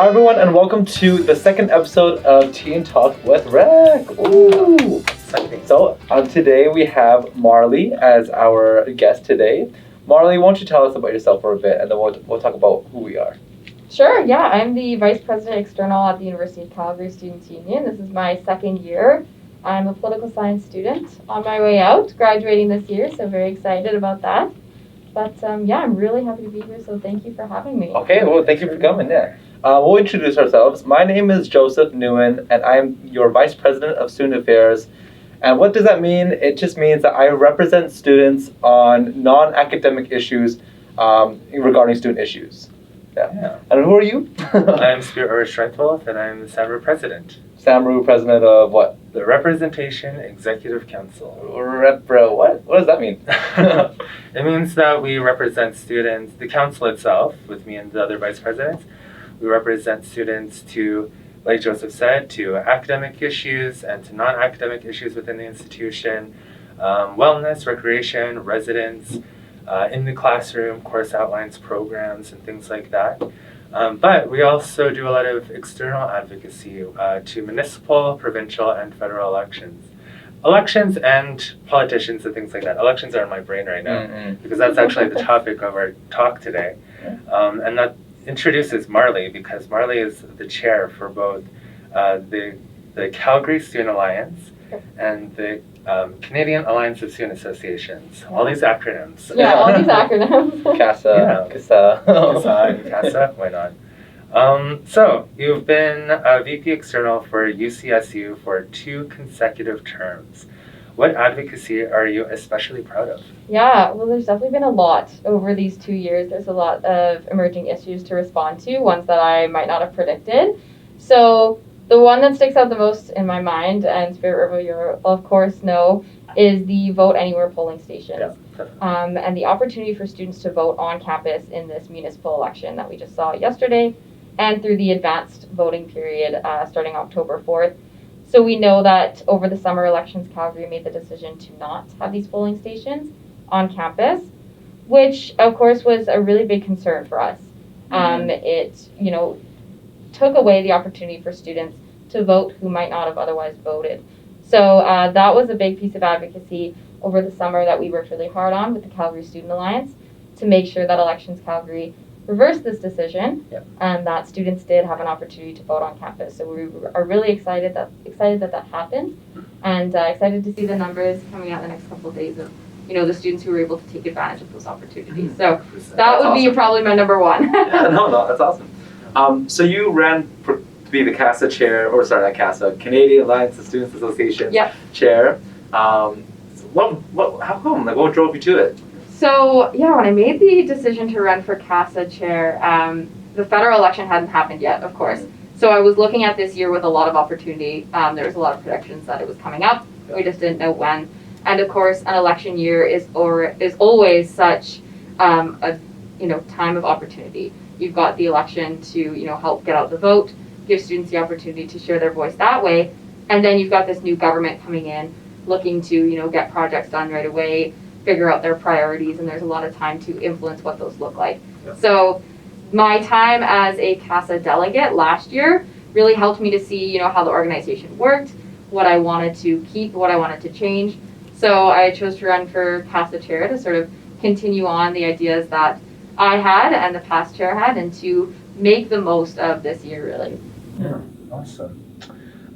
Hi everyone, and welcome to the second episode of Teen Talk with Rec. Ooh! Exciting. So today we have Marley as our guest today. Marley, why don't you tell us about yourself for a bit, and then we'll talk about who we are. Sure, yeah. I'm the Vice President External at the University of Calgary Students' Union. This is my second year. I'm a political science student on my way out, graduating this year, so very excited about that. But yeah, I'm really happy to be here, so thank you for having me. Okay, well, thank you for coming. Yeah. We'll introduce ourselves. My name is Joseph Nguyen, and I'm your Vice President of Student Affairs. And what does that mean? It just means that I represent students on non-academic issues regarding student issues. Yeah. And who are you? I'm Spirit Strengthwolf, and I'm the SAMRU President. SAMRU, President of what? The Representation Executive Council. Repro, what? What does that mean? It means that we represent students, the council itself, with me and the other vice presidents. We represent students to, like Joseph said, to academic issues and to non-academic issues within the institution, wellness, recreation, residence, in the classroom, course outlines, programs, and things like that. But we also do a lot of external advocacy to municipal, provincial, and federal elections. Elections and politicians and things like that. Elections are in my brain right now because that's actually the topic of our talk today. And that introduces Marley because Marley is the chair for both the Calgary Student Alliance and the Canadian Alliance of Student Associations. All these acronyms. Yeah, all these acronyms. CASA, CASA, and CASA, why not? So, you've been a VP External for UCSU for 2 consecutive terms. What advocacy are you especially proud of? Yeah, well, there's definitely been a lot over these 2 years. There's a lot of emerging issues to respond to, ones that I might not have predicted. So the one that sticks out the most in my mind, and Spirit River, you of course know, is the Vote Anywhere polling stations. Yeah, and the opportunity for students to vote on campus in this municipal election that we just saw yesterday, and through the advanced voting period starting October 4th. So we know that over the summer elections, Calgary made the decision to not have these polling stations on campus, which of course was a really big concern for us. It, took away the opportunity for students to vote who might not have otherwise voted. So that was a big piece of advocacy over the summer that we worked really hard on with the Calgary Student Alliance to make sure that Elections Calgary reversed this decision and that students did have an opportunity to vote on campus. So we are really excited that happened, and excited to see the numbers coming out in the next couple of days of the students who were able to take advantage of those opportunities. So that would be probably my number one. Yeah, no, that's awesome. So you ran to be the CASA chair, or sorry, not CASA, Canadian Alliance of Students Association chair. How come? Like, what drove you to it? So yeah, when I made the decision to run for CASA chair, the federal election hadn't happened yet, of course. So I was looking at this year with a lot of opportunity. There was a lot of predictions that it was coming up. We just didn't know when. And of course, an election year is always such a time of opportunity. You've got the election to help get out the vote, give students the opportunity to share their voice that way, and then you've got this new government coming in, looking to get projects done right away, figure out their priorities, and there's a lot of time to influence what those look like. Yeah. So my time as a CASA delegate last year really helped me to see how the organization worked, what I wanted to keep, what I wanted to change. So I chose to run for CASA chair to sort of continue on the ideas that I had and the past chair had, and to make the most of this year, really. Yeah, awesome.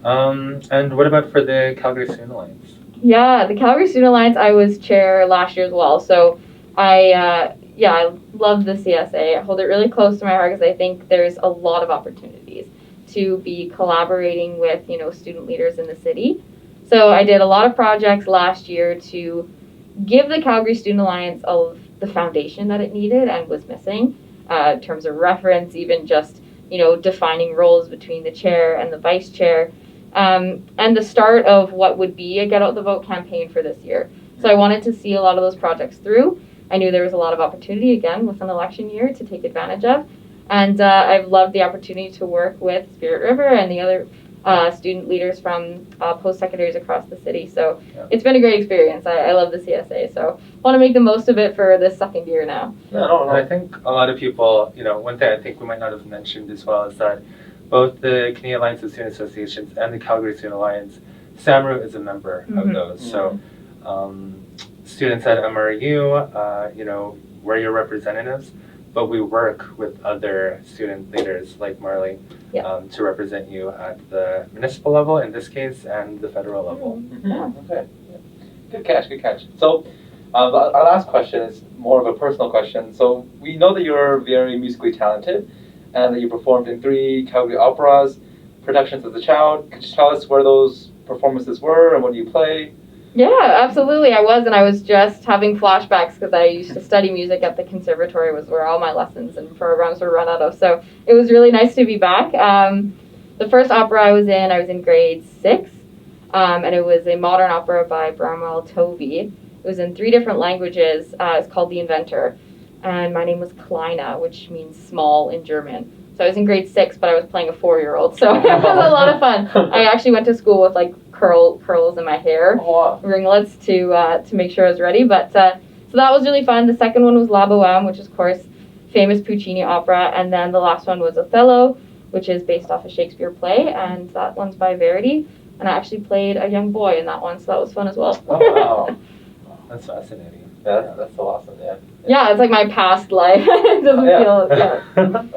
And what about for the Calgary Student Alliance? Yeah, the Calgary Student Alliance, I was chair last year as well. So I love the CSA. I hold it really close to my heart because I think there's a lot of opportunities to be collaborating with, student leaders in the city. So I did a lot of projects last year to give the Calgary Student Alliance the foundation that it needed and was missing in terms of reference, even just, defining roles between the chair and the vice chair. And the start of what would be a Get Out the Vote campaign for this year. So I wanted to see a lot of those projects through. I knew there was a lot of opportunity, again, with an election year to take advantage of. And I've loved the opportunity to work with Spirit River and the other student leaders from post-secondaries across the city. So Yeah. it's been a great experience. I love the CSA, so want to make the most of it for this second year now. And I think a lot of people, one thing I think we might not have mentioned as well is that both the Canadian Alliance of Student Associations and the Calgary Student Alliance, SAMRU is a member of those. So students at MRU, we're your representatives, but we work with other student leaders like Marley to represent you at the municipal level in this case and the federal level. Okay. Good catch. So our last question is more of a personal question. So we know that you're very musically talented and that you performed in 3 Calgary operas, productions as a child. Could you tell us where those performances were and what do you play? Yeah, absolutely. I was just having flashbacks because I used to study music at the conservatory, was where all my lessons and programs were run out of. So it was really nice to be back. The first opera I was in grade 6, and it was a modern opera by Bramwell Tovey. It was in 3 different languages. It's called The Inventor, and my name was Kleine, which means small in German. So I was in grade 6, but I was playing a 4-year-old, so it was a lot of fun. I actually went to school with like curls in my hair, ringlets to make sure I was ready. But so that was really fun. The second one was La Bohème, which is of course famous Puccini opera, and then the last one was Othello, which is based off a Shakespeare play, and that one's by Verdi. And I actually played a young boy in that one, so that was fun as well. Oh wow, That's fascinating. that's so awesome. Yeah. Yeah, it's like my past life. It doesn't feel. Yeah.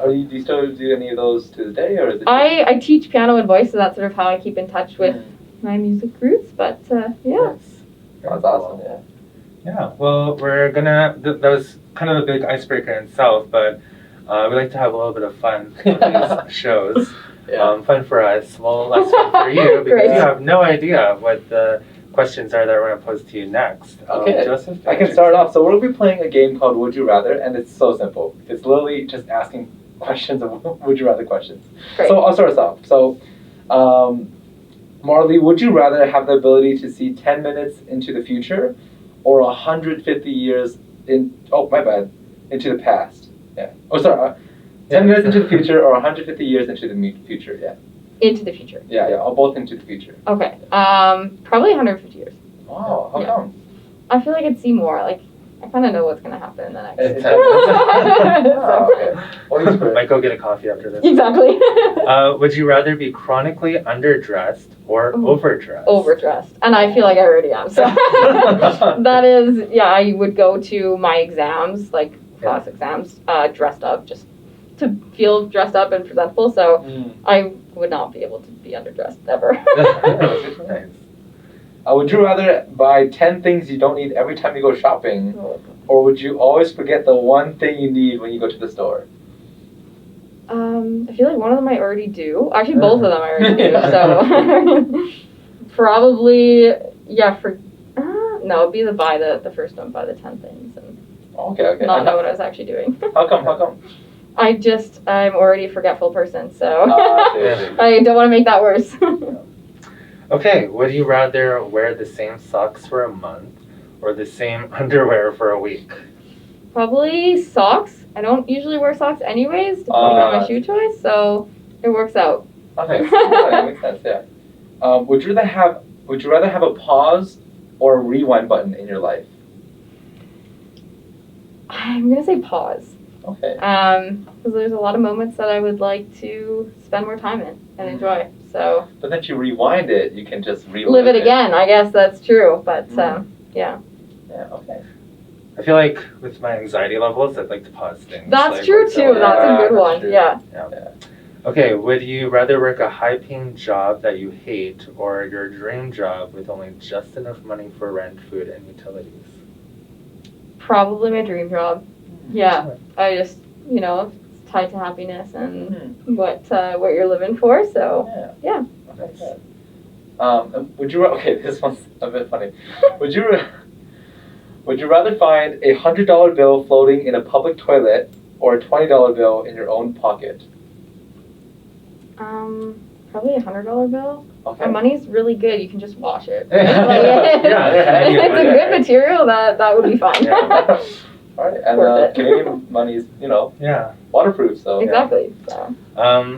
Do you still do any of those to this day, or is it? I teach piano and voice, so that's sort of how I keep in touch with my music roots. But yeah. That's awesome. Yeah. Yeah, well, we're gonna, that was kind of a big icebreaker in itself, but we like to have a little bit of fun on these shows. Fun for us, well, less fun for you, because you have no idea what the questions are that we're gonna pose to you next. Okay, Joseph, I can start off. So we'll be playing a game called Would You Rather, and it's so simple. It's literally just asking questions of Would You Rather questions. Great. So I'll start us off. So, Marley, would you rather have the ability to see 10 minutes into the future or 150 years into the past? Yeah. 10 minutes into the future or 150 years into the future, yeah. Into the future. Yeah, all both into the future. Okay. Probably 150 years. Oh, how come? I feel like I'd see more. Like, I kind of know what's going to happen in the next. Oh, okay. Well, might go get a coffee after this. Exactly. Would you rather be chronically underdressed or overdressed? Overdressed. And I feel like I already am. So that is, I would go to my exams, like class exams, dressed up, just to feel dressed up and presentable. So I would not be able to be underdressed ever. Nice. Would you rather buy 10 things you don't need every time you go shopping, or would you always forget the one thing you need when you go to the store? I feel like one of them I already do. Actually, both of them I already do. So probably, no, it'd be the first one, buy the 10 things, and okay. not know what I was actually doing. How come? I'm already a forgetful person, so I I don't want to make that worse. Okay, would you rather wear the same socks for a month or the same underwear for a week? Probably socks. I don't usually wear socks anyways, depending on my shoe choice, so it works out. Okay, that makes sense, yeah. Would you rather have a pause or a rewind button in your life? I'm going to say pause. Okay. Because there's a lot of moments that I would like to spend more time in and enjoy. So. But then if you rewind it, you can just live it again. I guess that's true. But yeah. Yeah. Okay. I feel like with my anxiety levels, I'd like to pause things. That's true too. That's a good one. Yeah. Okay. Would you rather work a high-paying job that you hate or your dream job with only just enough money for rent, food, and utilities? Probably my dream job. Yeah, I just, it's tied to happiness and what you're living for, so, yeah. Okay. This one's a bit funny. Would you rather find a $100 bill floating in a public toilet or a $20 bill in your own pocket? Probably a $100 bill. Okay. My money's really good. You can just wash it. Yeah, it's a good material. That would be fine. All right, and Worth it. Canadian money is, Yeah. waterproof, so. Exactly. So.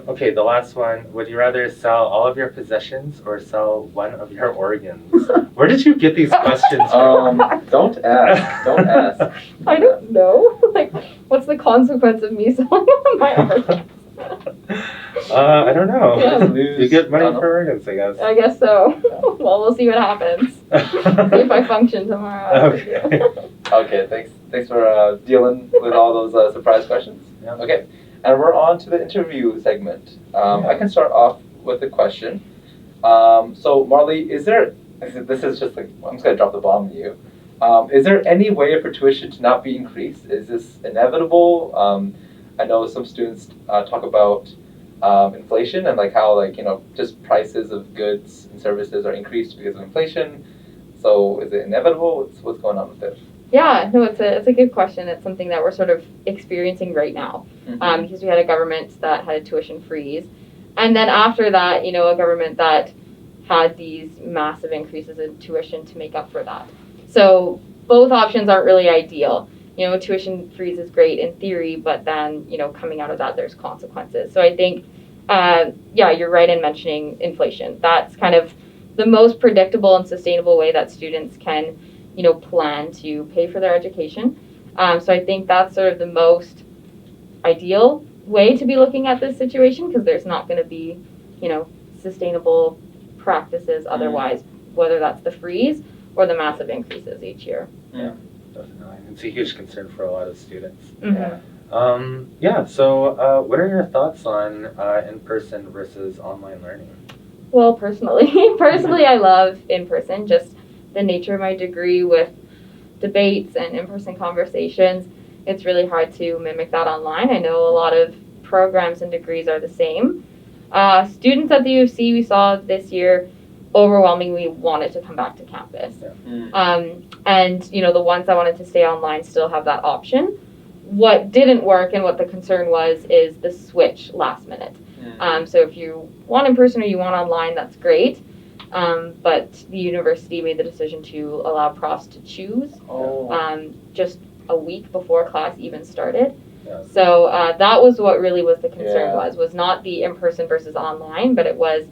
Okay, the last one. Would you rather sell all of your possessions or sell one of your organs? Where did you get these questions from? Don't ask. Don't ask. I don't know. Like, what's the consequence of me selling my organs? I don't know. Yeah. You get money for organs, I guess. I guess so. Well, we'll see what happens. See if I function tomorrow. Okay. Okay, thanks for dealing with all those surprise questions. Yeah. Okay, and we're on to the interview segment. I can start off with a question. So Marley, this is just like, I'm just gonna drop the bomb on you. Is there any way for tuition to not be increased? Is this inevitable? I know some students talk about inflation and like how just prices of goods and services are increased because of inflation. So is it inevitable? What's going on with it? Yeah, no, it's a good question. It's something that we're sort of experiencing right now, because we had a government that had a tuition freeze, and then after that, a government that had these massive increases in tuition to make up for that. So both options aren't really ideal. Tuition freeze is great in theory, but then coming out of that, there's consequences. So I think, you're right in mentioning inflation. That's kind of the most predictable and sustainable way that students can plan to pay for their education. So I think that's sort of the most ideal way to be looking at this situation, because there's not going to be, sustainable practices otherwise, whether that's the freeze or the massive increases each year. Yeah, definitely. It's a huge concern for a lot of students. Mm-hmm. So what are your thoughts on in-person versus online learning? Well, personally, I love in-person, just the nature of my degree with debates and in-person conversations. It's really hard to mimic that online. I know a lot of programs and degrees are the same. Students at the U of C, we saw this year, overwhelmingly wanted to come back to campus. And the ones that wanted to stay online still have that option. What didn't work and what the concern was is the switch last minute. So if you want in person or you want online, that's great. But the university made the decision to allow profs to choose just a week before class even started. Yeah. So that was what really was the concern, was not the in-person versus online, but it was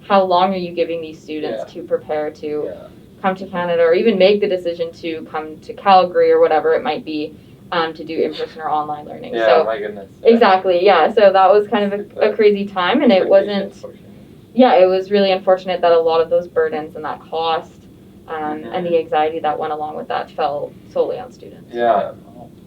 how long are you giving these students to prepare to come to Canada, or even make the decision to come to Calgary or whatever it might be, to do in-person or online learning. Yeah, so, my goodness. Exactly, yeah. So that was kind of a crazy time, and it wasn't, it was really unfortunate that a lot of those burdens and that cost and the anxiety that went along with that fell solely on students. Yeah,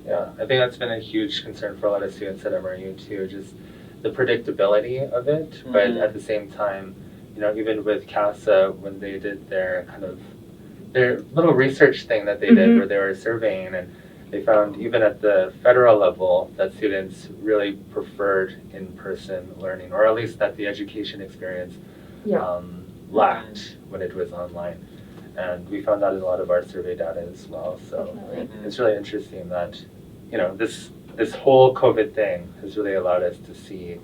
I think that's been a huge concern for a lot of students at MRU too, just the predictability of it, but at the same time, even with CASA, when they did their little research thing that they did where they were surveying, and they found even at the federal level that students really preferred in-person learning, or at least that the education experience lacked when it was online. And we found that in a lot of our survey data as well. So it's really interesting that, this whole COVID thing has really allowed us to see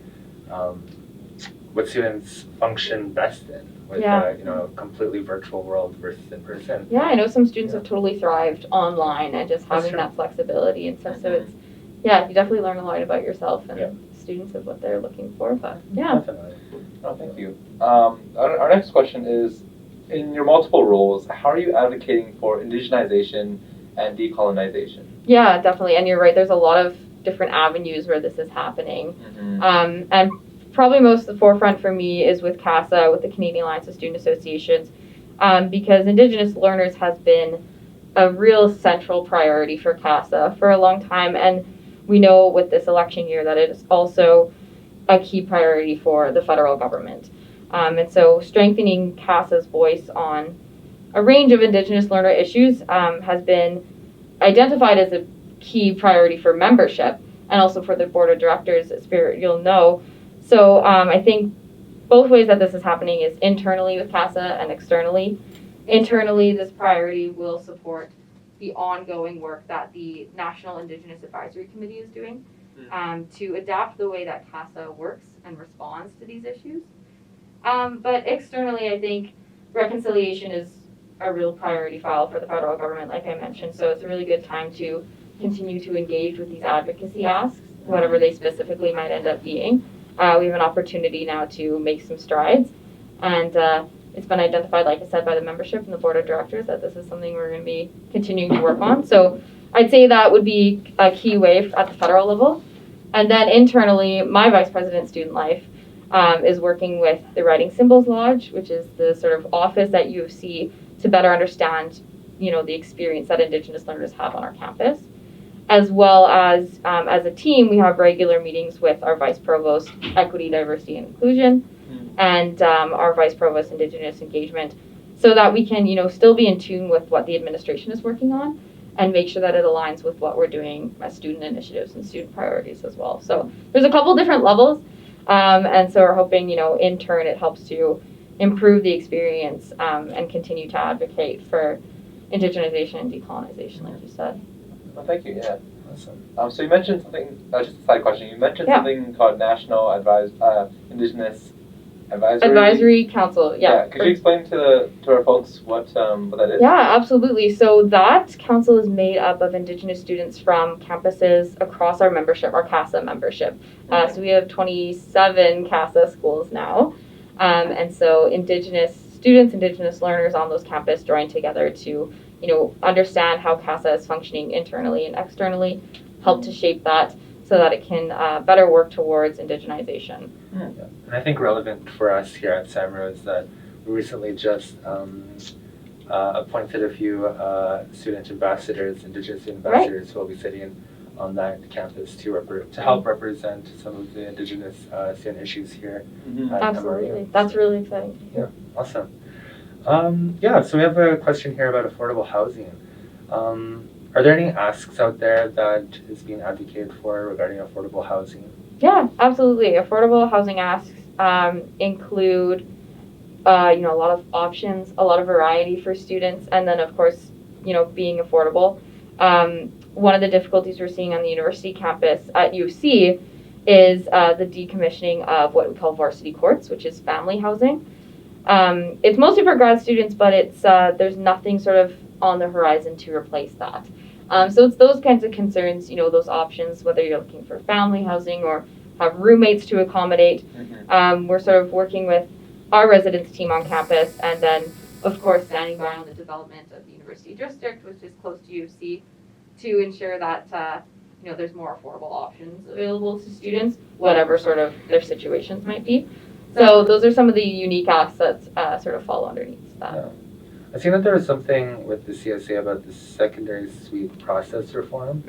what students function best in with a completely virtual world versus in person. Yeah, I know some students have totally thrived online and just having that flexibility and stuff. So it's, you definitely learn a lot about yourself and students of what they're looking for. But Definitely. Oh, thank you. Our next question is, in your multiple roles, how are you advocating for indigenization and decolonization? Yeah, definitely. And you're right, there's a lot of different avenues where this is happening. And probably most of the forefront for me is with CASA, with the Canadian Alliance of Student Associations, because Indigenous learners has been a real central priority for CASA for a long time. And we know with this election year that it is also a key priority for the federal government. And so strengthening CASA's voice on a range of Indigenous learner issues has been identified as a key priority for membership and also for the board of directors, Spirit, you'll know. So I think both ways that this is happening is internally with CASA and externally. Internally, this priority will support the ongoing work that the National Indigenous Advisory Committee is doing to adapt the way that CASA works and responds to these issues. But externally, I think reconciliation is a real priority file for the federal government, like I mentioned. So it's a really good time to continue to engage with these advocacy asks, whatever they specifically might end up being. We have an opportunity now to make some strides, and it's been identified, like I said, by the membership and the board of directors that this is something we're going to be continuing to work on. So I'd say that would be a key way at the federal level. And then internally, my vice president student life is working with the Writing Symbols Lodge, which is the sort of office at U of C to better understand, the experience that Indigenous learners have on our campus. As well as a team, we have regular meetings with our vice provost, equity, diversity, and inclusion, and our vice provost, Indigenous engagement, so that we can, still be in tune with what the administration is working on and make sure that it aligns with what we're doing as student initiatives and student priorities as well. So there's a couple different levels, and so we're hoping, in turn, it helps to improve the experience and continue to advocate for Indigenization and decolonization, like you said. Well, thank you. Yeah. Awesome. So you mentioned something. Just a side question. You mentioned something called National Indigenous Advisory Council. Yeah. Could you explain to our folks what that is? Yeah, absolutely. So that council is made up of Indigenous students from campuses across our membership, our CASA membership. So we have 27 CASA schools now, and so Indigenous students, Indigenous learners on those campuses join together to understand how CASA is functioning internally and externally, help to shape that so that it can better work towards indigenization. Yeah. And I think relevant for us here at SAMRU is that we recently just appointed a few student ambassadors, Indigenous student ambassadors, who will be sitting on that campus to help represent some of the Indigenous student issues here at Absolutely. MRU. That's really exciting. Yeah, awesome. So we have a question here about affordable housing. Are there any asks out there that is being advocated for regarding affordable housing? Yeah, absolutely. Affordable housing asks include, a lot of options, a lot of variety for students, and then of course, being affordable. One of the difficulties we're seeing on the university campus at U of C is the decommissioning of what we call varsity courts, which is family housing. It's mostly for grad students, but it's there's nothing sort of on the horizon to replace that. So it's those kinds of concerns, those options, whether you're looking for family housing or have roommates to accommodate. We're sort of working with our residence team on campus, and then, of course, standing by on the development of the university district, which is close to U of C, to ensure that there's more affordable options available to students, whatever sort of their situations might be. So those are some of the unique asks that sort of fall underneath that. Yeah. I've seen that there was something with the CSA about the secondary suite process reform.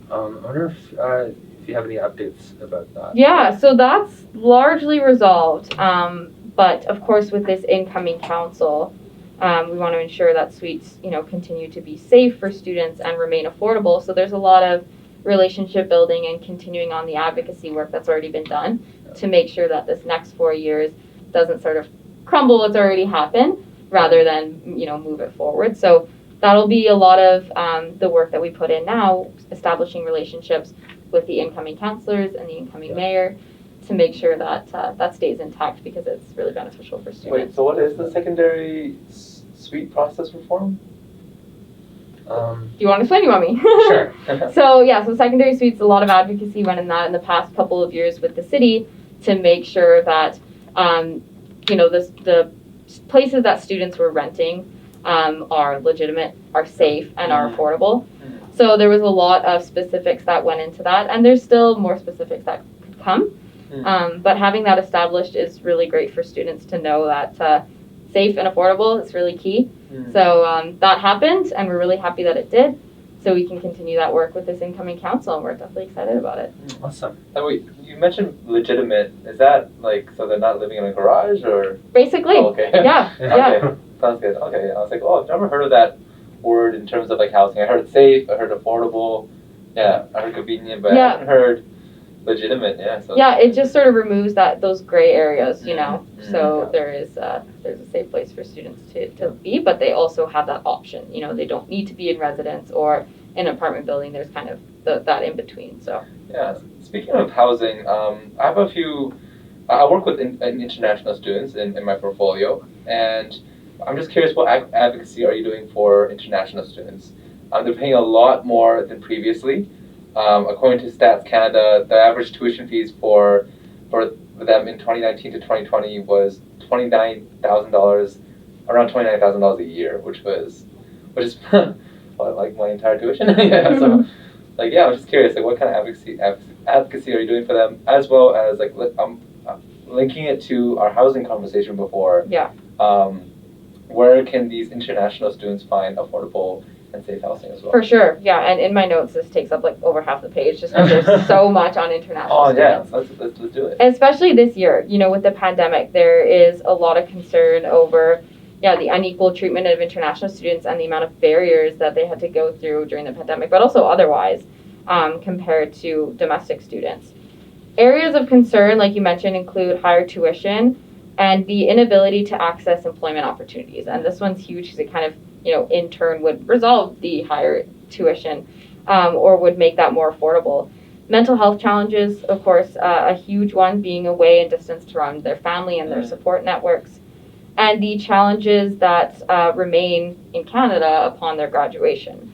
I wonder if you have any updates about that. Yeah, so that's largely resolved. But of course, with this incoming council, we want to ensure that suites, continue to be safe for students and remain affordable. So there's a lot of relationship building and continuing on the advocacy work that's already been done to make sure that this next 4 years doesn't sort of crumble what's already happened, rather than move it forward. So that'll be a lot of the work that we put in now, establishing relationships with the incoming counselors and the incoming mayor to make sure that that stays intact, because it's really beneficial for students. Wait, so what is the secondary suite process reform? Do you want to explain? You want me? Sure. So secondary suites, a lot of advocacy went in that in the past couple of years with the city to make sure that the places that students were renting are legitimate, are safe, and are affordable. So there was a lot of specifics that went into that, and there's still more specifics that could come. But having that established is really great for students to know that safe and affordable is really key. So that happened, and we're really happy that it did. So we can continue that work with this incoming council, and we're definitely excited about it. Awesome. And wait, you mentioned legitimate. Is that so they're not living in a garage, or? Basically. Oh, okay. Yeah. Okay. Sounds good. Okay. I was like, I've never heard of that word in terms of housing. I heard safe. I heard affordable. Yeah. I heard convenient, but I haven't heard legitimate. Yeah. So it just sort of removes those gray areas, So there's a safe place for students to be, but they also have that option. They don't need to be in residence or in an apartment building. There's kind of that in between. So yeah. Speaking of housing, I have a few. I work with international students in my portfolio, and I'm just curious, what advocacy are you doing for international students? they're paying a lot more than previously. According to Stats Canada, the average tuition fees for them in 2019 to 2020 was $29,000, around $29,000 a year, which is well, like my entire tuition. Yeah, so like I was just curious, like what kind of advocacy are you doing for them, as well as like linking it to our housing conversation before. Yeah. Where can these international students find affordable and safe housing as well? For sure, yeah. And in my notes, this takes up like over half the page just because there's so much on international students. Oh yeah, let's do it. Especially this year, with the pandemic, there is a lot of concern over the unequal treatment of international students and the amount of barriers that they had to go through during the pandemic, but also otherwise compared to domestic students. Areas of concern, like you mentioned, include higher tuition and the inability to access employment opportunities. And this one's huge because it kind of, in turn would resolve the higher tuition or would make that more affordable. Mental health challenges, of course, a huge one, being away and distanced from their family and their support networks. And the challenges that remain in Canada upon their graduation.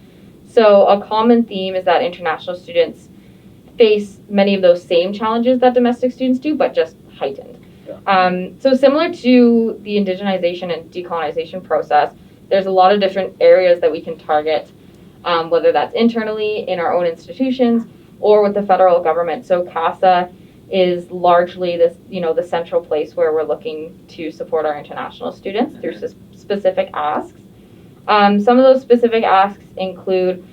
So a common theme is that international students face many of those same challenges that domestic students do, but just heightened. Yeah. So similar to the Indigenization and decolonization process, there's a lot of different areas that we can target, whether that's internally in our own institutions or with the federal government. So CASA is largely this, the central place where we're looking to support our international students through specific asks. Some of those specific asks include,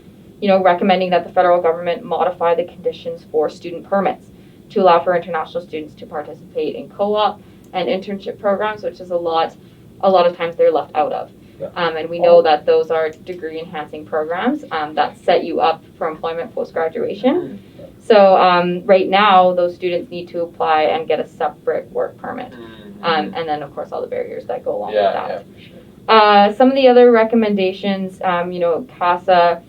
recommending that the federal government modify the conditions for student permits to allow for international students to participate in co-op and internship programs, which is a lot of times they're left out of. Yeah. And we know that those are degree enhancing programs that set you up for employment post-graduation. So right now, those students need to apply and get a separate work permit. And then, of course, all the barriers that go along with that. Yeah, for sure. Some of the other recommendations, CASA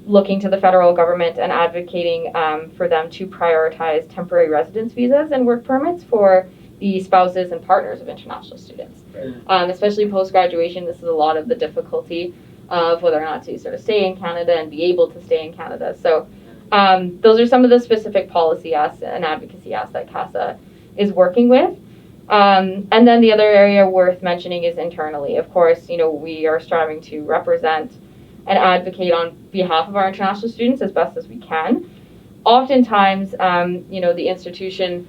looking to the federal government and advocating for them to prioritize temporary residence visas and work permits for the spouses and partners of international students. Right. Especially post-graduation, this is a lot of the difficulty of whether or not to sort of stay in Canada and be able to stay in Canada. So those are some of the specific policy asks and advocacy asks that CASA is working with. And then the other area worth mentioning is internally. Of course, we are striving to represent and advocate on behalf of our international students as best as we can. Oftentimes, the institution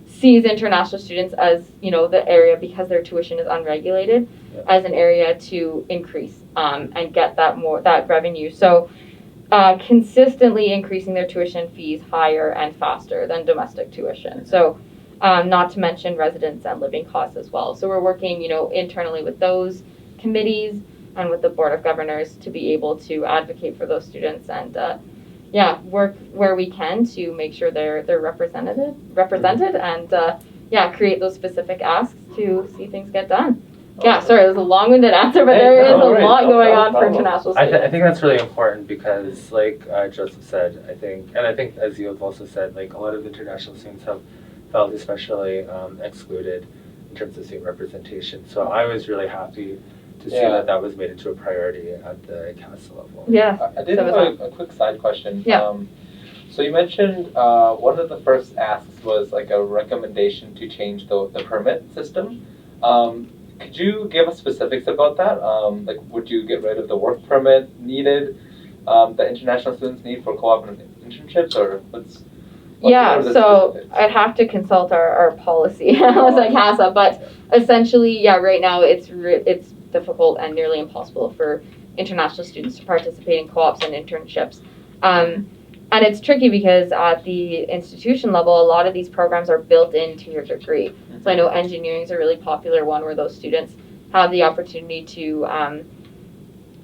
sees international students as, the area, because their tuition is unregulated, as an area to increase and get that revenue. So consistently increasing their tuition fees higher and faster than domestic tuition. So not to mention residence and living costs as well. So we're working, internally with those committees and with the Board of Governors to be able to advocate for those students and work where we can to make sure they're represented and create those specific asks to see things get done. Yeah, sorry, it was a long-winded answer, but there is a lot going on for international students. I think that's really important because, like Joseph said, I think as you have also said, like a lot of international students have felt especially excluded in terms of student representation. So I was really happy to see that was made into a priority at the CASA level. Yeah. I did have a quick side question. Yeah. So you mentioned one of the first asks was like a recommendation to change the permit system. Could you give us specifics about that? Like, would you get rid of the work permit needed that international students need for co-op and internships, or so specifics? I'd have to consult our policy analyst at CASA, but essentially, right now it's difficult and nearly impossible for international students to participate in co-ops and internships. And it's tricky because at the institution level, a lot of these programs are built into your degree. So I know engineering is a really popular one where those students have the opportunity to,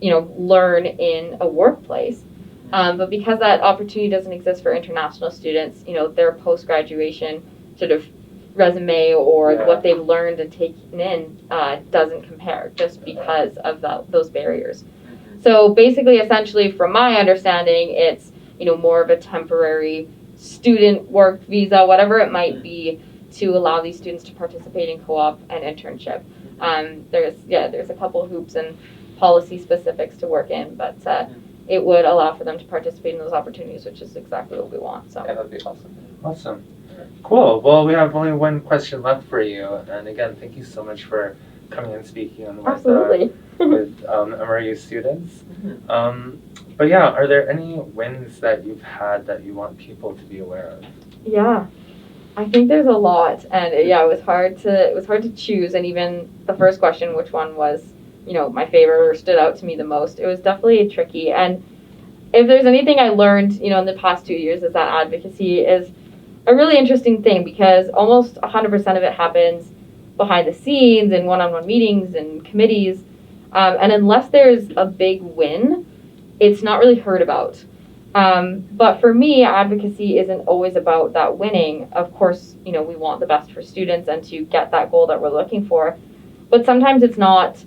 learn in a workplace. But because that opportunity doesn't exist for international students, their post-graduation sort of resume or what they've learned and taken in doesn't compare just because of those barriers. So basically, essentially, from my understanding, it's more of a temporary student work visa, whatever it might be, to allow these students to participate in co-op and internship. There's a couple of hoops and policy specifics to work in, but it would allow for them to participate in those opportunities, which is exactly what we want. So Yeah, that'd be awesome. Awesome. Cool. Well, we have only one question left for you. And again, thank you so much for coming and speaking on absolutely. with MRU students. But yeah, are there any wins that you've had that you want people to be aware of? Yeah, I think there's a lot, and it was hard to choose. And even the first question, which one was, my favorite or stood out to me the most, it was definitely tricky. And if there's anything I learned, in the past 2 years, is that advocacy is a really interesting thing, because almost 100% of it happens behind the scenes in one-on-one meetings and committees, and unless there's a big win, it's not really heard about. But for me, advocacy isn't always about that winning. Of course, we want the best for students and to get that goal that we're looking for, but sometimes it's not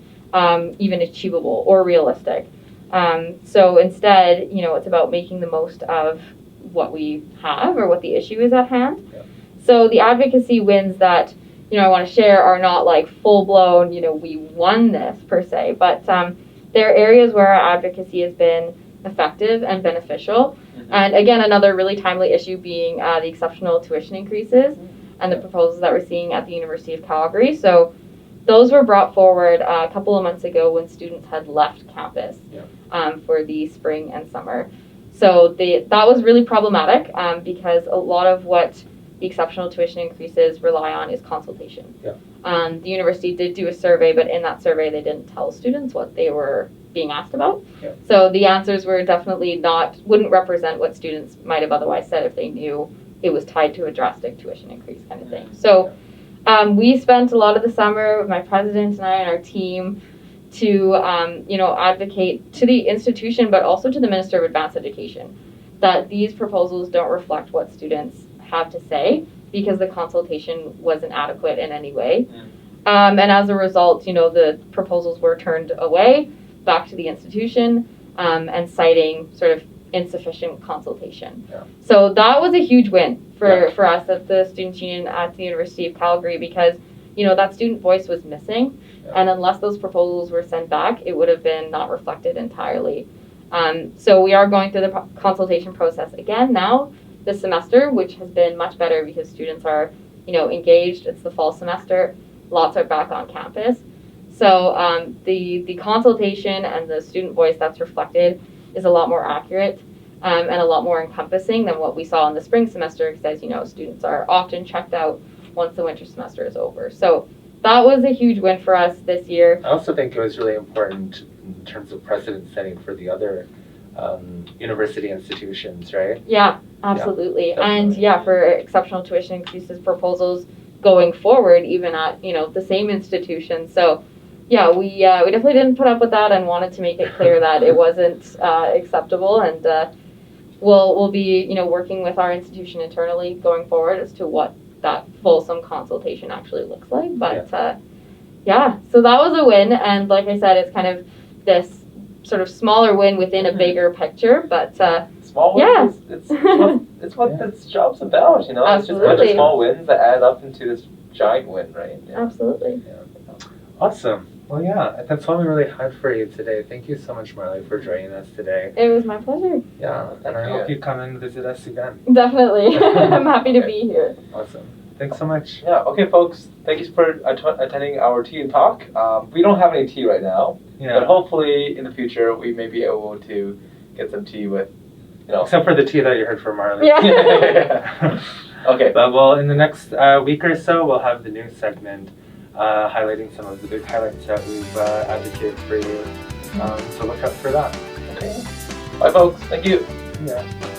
even achievable or realistic. So instead, it's about making the most of what we have or what the issue is at hand. Yeah. So the advocacy wins that, I want to share are not like full-blown, we won this per se, but there are areas where our advocacy has been effective and beneficial. And again, another really timely issue being the exceptional tuition increases and the proposals that we're seeing at the University of Calgary. So those were brought forward a couple of months ago when students had left campus for the spring and summer. So that was really problematic because a lot of what the exceptional tuition increases rely on is consultation. The university did do a survey, but in that survey they didn't tell students what they were being asked about. So the answers were definitely wouldn't represent what students might have otherwise said if they knew it was tied to a drastic tuition increase kind of thing. So we spent a lot of the summer with my president and I and our team to advocate to the institution, but also to the Minister of Advanced Education, that these proposals don't reflect what students have to say, because the consultation wasn't adequate in any way. And as a result, the proposals were turned away back to the institution and citing sort of insufficient consultation. So that was a huge win for us at the Students' Union at the University of Calgary, because that student voice was missing, and unless those proposals were sent back, it would have been not reflected entirely. So we are going through the consultation process again now this semester, which has been much better because students are engaged. It's the fall semester, lots are back on campus. So the consultation and the student voice that's reflected is a lot more accurate and a lot more encompassing than what we saw in the spring semester, because students are often checked out once the winter semester is over. So that was a huge win for us this year. I also think it was really important in terms of precedent setting for the other university institutions, right? Yeah, absolutely. Definitely. And for exceptional tuition increases proposals going forward, even at the same institution. So we definitely didn't put up with that and wanted to make it clear that it wasn't acceptable, and we'll be working with our institution internally going forward as to what that fulsome consultation actually looks like. But so that was a win, and like I said, it's kind of this sort of smaller win within a bigger picture, but small wins it's what this job's about, It's just a bunch of small wins that add up into this giant win, right? Absolutely. Awesome. Well, that's all we really had for you today. Thank you so much, Marley, for joining us today. It was my pleasure. And I hope you come and visit us again. Definitely. I'm happy to be here. Awesome. Thanks so much. Okay, folks. Thank you for attending our tea and talk. We don't have any tea right now, but hopefully in the future we may be able to get some tea with, Except for the tea that you heard from Marley. Yeah. Okay. But in the next week or so, we'll have the new segment highlighting some of the big highlights that we've advocated for you. So look out for that. Okay. Bye, folks. Thank you. Yeah.